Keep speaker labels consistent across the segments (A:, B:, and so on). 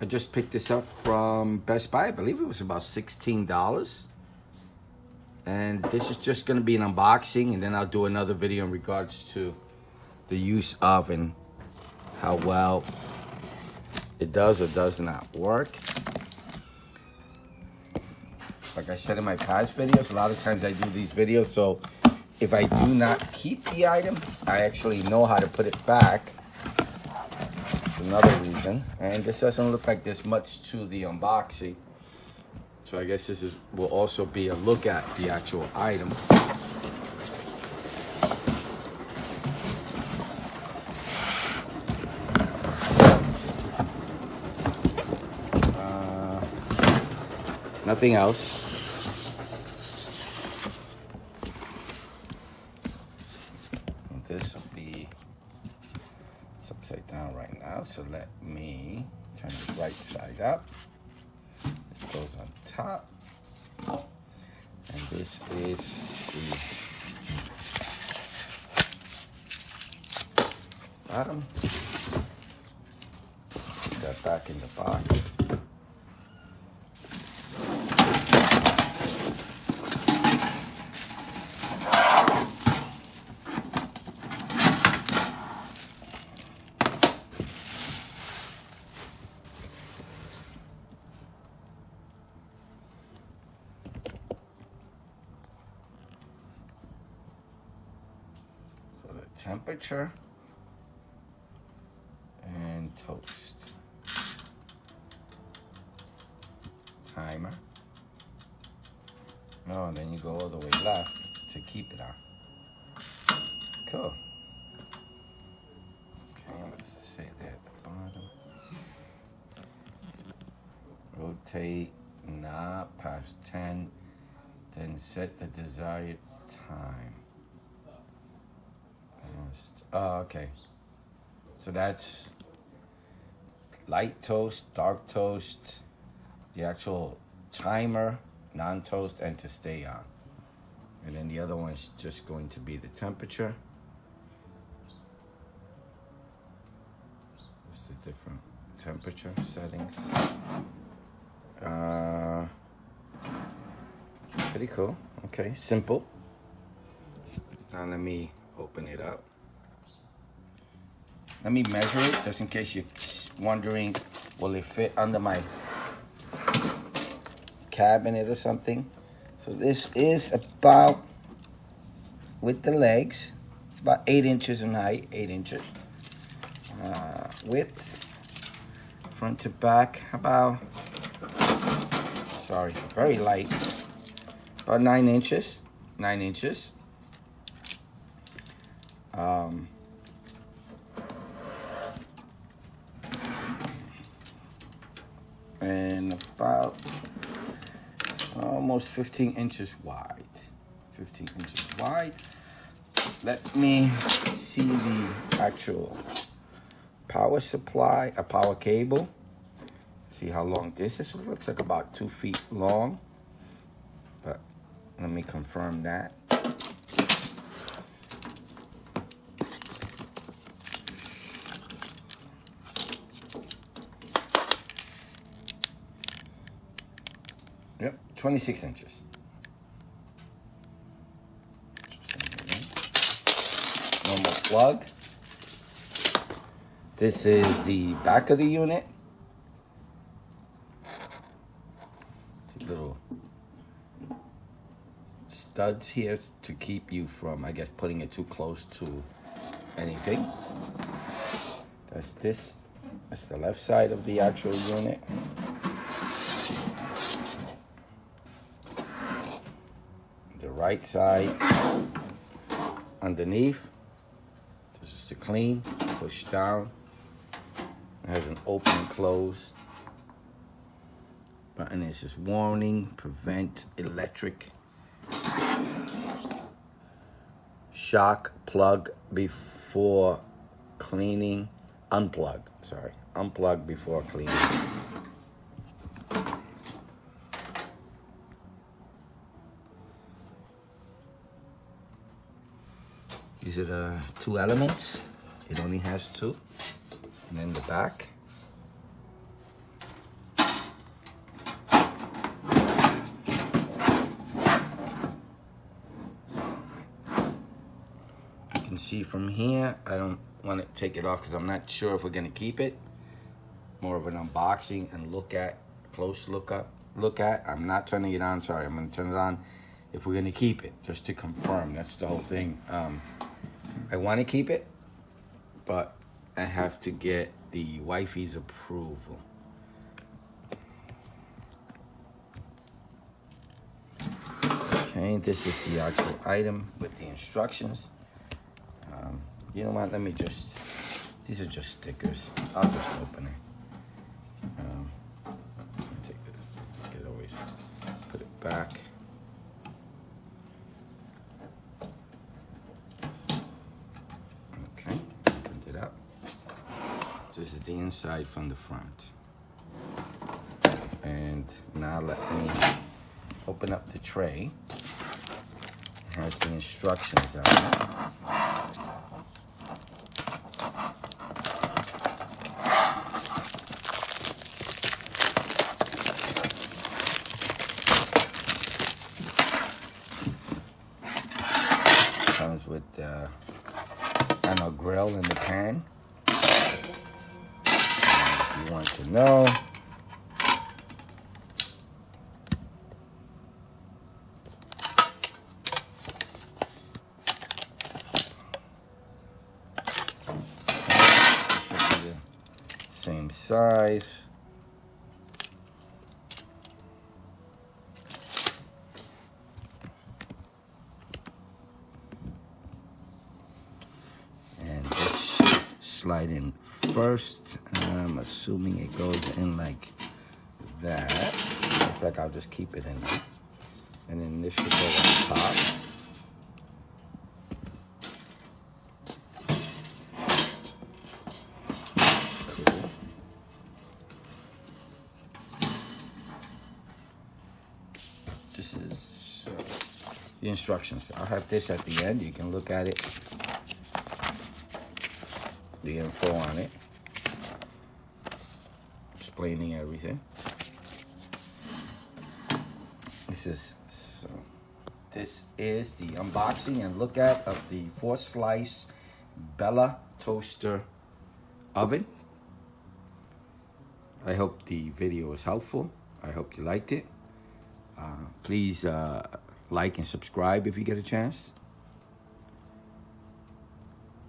A: I just picked this up from Best Buy. I believe it was about $16. And this is just going to be an unboxing, and then I'll do another video in regards to the use of and how well it does or does not work. Like I said in my past videos, a lot of times I do these videos, so if I do not keep the item, I actually know how to put it back. That's another reason. And this doesn't look like there's much to the unboxing. So I guess this will also be a look at the actual item. Nothing else. This will be, it's upside down right now, so let me turn it right side up. This goes on top, and this is the bottom. Put that back in the box. Temperature and toast. Timer. Oh, and then you go all the way left to keep it on. Cool. Okay, what does it say there at the bottom? Rotate knob past 10, then set the desired time. Oh, okay. So that's light toast, dark toast, the actual timer, non-toast, and to stay on. And then the other one is just going to be the temperature. Just the different temperature settings. Pretty cool. Okay, simple. Now let me open it up. Let me measure it just in case you're wondering, will it fit under my cabinet or something? So this is about, with the legs, it's about 8 inches in height, 8 inches. Width, front to back, about, sorry, very light, about 9 inches, 9 inches. And about almost 15 inches wide. 15 inches wide. Let me see the actual power supply, a power cable. See how long this is. It looks like about 2 feet long, but let me confirm that. Yep, 26 inches. Normal plug. This is the back of the unit. Little studs here to keep you from, I guess, putting it too close to anything. That's this. That's the left side of the actual unit. The right side underneath. This is to clean, push down. It has an open and close button. It says warning, prevent electric shock, plug before cleaning, unplug, sorry, unplug before cleaning. These are the 2 elements. It only has 2. And then the back. see from here, I don't want to take it off because I'm not sure if we're going to keep it. More of an unboxing and close look at. I'm not turning it on, sorry. I'm going to turn it on if we're going to keep it, just to confirm. That's the whole thing. I want to keep it, but I have to get the wifey's approval. Okay, this is the actual item with the instructions. You know what, these are just stickers. I'll just open it. Take this, get always, put it back. Okay, opened it up. This is the inside from the front. And now let me open up the tray. It has the instructions on it. Comes with a grill in the pan. If you want to know. Same size. And this should slide in first. I'm assuming it goes in like that. In fact, I'll just keep it in there. And then this should go on top. This is the instructions. I'll have this at the end. You can look at it. The info on it. Explaining everything. This is the unboxing and look at of the 4-slice Bella toaster oven. I hope the video was helpful. I hope you liked it. Please like and subscribe if you get a chance.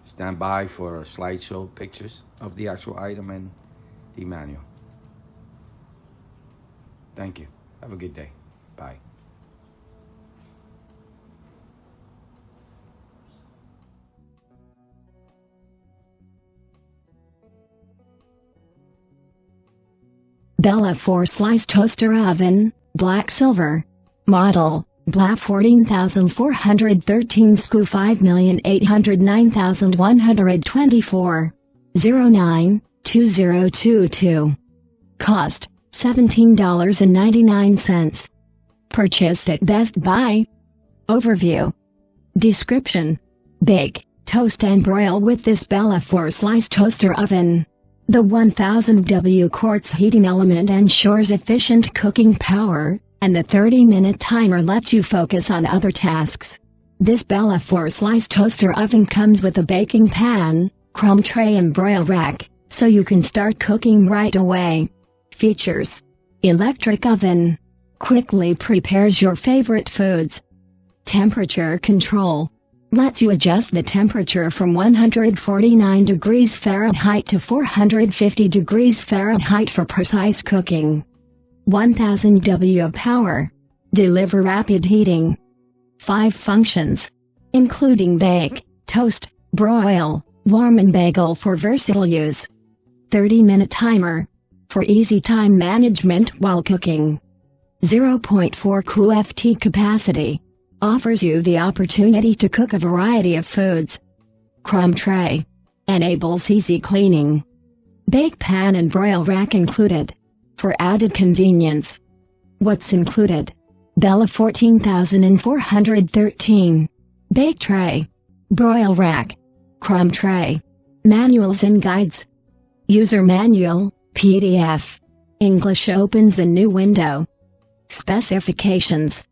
A: Stand by for slideshow pictures of the actual item and the manual. Thank you. Have a good day. Bye.
B: Bella 4-slice toaster oven, black silver. Model, BLA14413 SKU5809124. 092022. Cost, $17.99. Purchased at Best Buy. Overview. Description. Bake, toast and broil with this Bella 4-slice toaster oven. The 1000W quartz heating element ensures efficient cooking power, and the 30-minute timer lets you focus on other tasks. This Bella 4-slice toaster oven comes with a baking pan, crumb tray and broil rack, so you can start cooking right away. Features. Electric oven. Quickly prepares your favorite foods. Temperature control. Lets you adjust the temperature from 149 degrees Fahrenheit to 450 degrees Fahrenheit for precise cooking. 1000W power. Deliver rapid heating. 5 functions, including bake, toast, broil, warm and bagel for versatile use. 30-minute timer, for easy time management while cooking. 0.4 QFT capacity. Offers you the opportunity to cook a variety of foods. Crumb tray. Enables easy cleaning. Bake pan and broil rack included. For added convenience. What's included? Bella 14413. Bake tray. Broil rack. Crumb tray. Manuals and guides. User manual, PDF. English opens a new window. Specifications.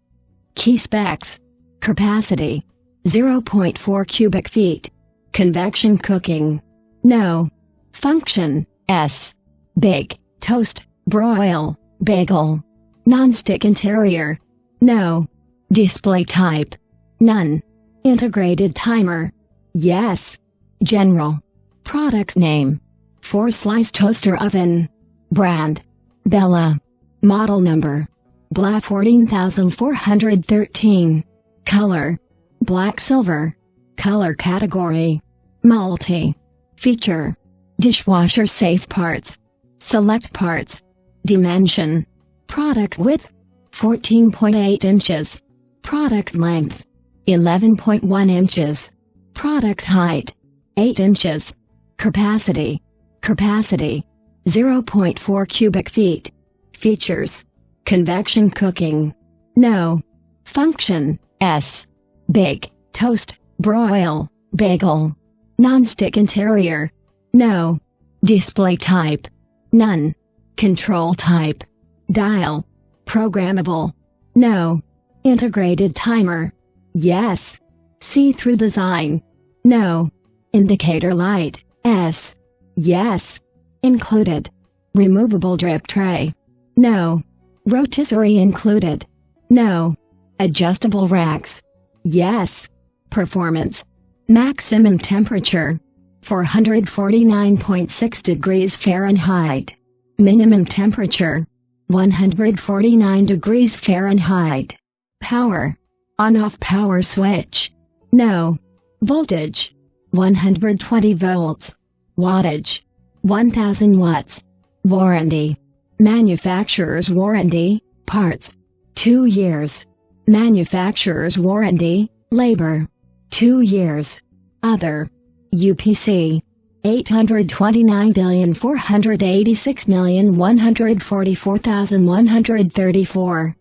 B: Key specs. Capacity. 0.4 cubic feet. Convection cooking. No. Function. S. Bake, toast, broil, bagel. Non-stick interior. No. Display type. None. Integrated timer. Yes. General. Product's name. 4-slice toaster oven. Brand. Bella. Model number. BLA14413. Color. Black silver. Color category. Multi. Feature. Dishwasher safe parts. Select parts. Dimension. Product's width. 14.8 inches. Product's length. 11.1 inches. Product's height. 8 inches. Capacity. 0.4 cubic feet. Features. Convection cooking. No. Function. S. Bake, toast, broil, bagel. Non-stick interior. No. Display type. None. Control type. Dial. Programmable. No. Integrated timer. Yes. See-through design. No. Indicator light. S. Yes. Included. Removable drip tray. No. Rotisserie included. No. Adjustable racks. Yes. Performance. Maximum temperature. 449.6 degrees Fahrenheit. Minimum temperature. 149 degrees Fahrenheit. Power. On-off power switch. No. Voltage. 120 volts. Wattage. 1000 watts. Warranty. Manufacturer's warranty, parts. 2 years. Manufacturer's warranty, labor. 2 years. Other. UPC. 829,486,144,134.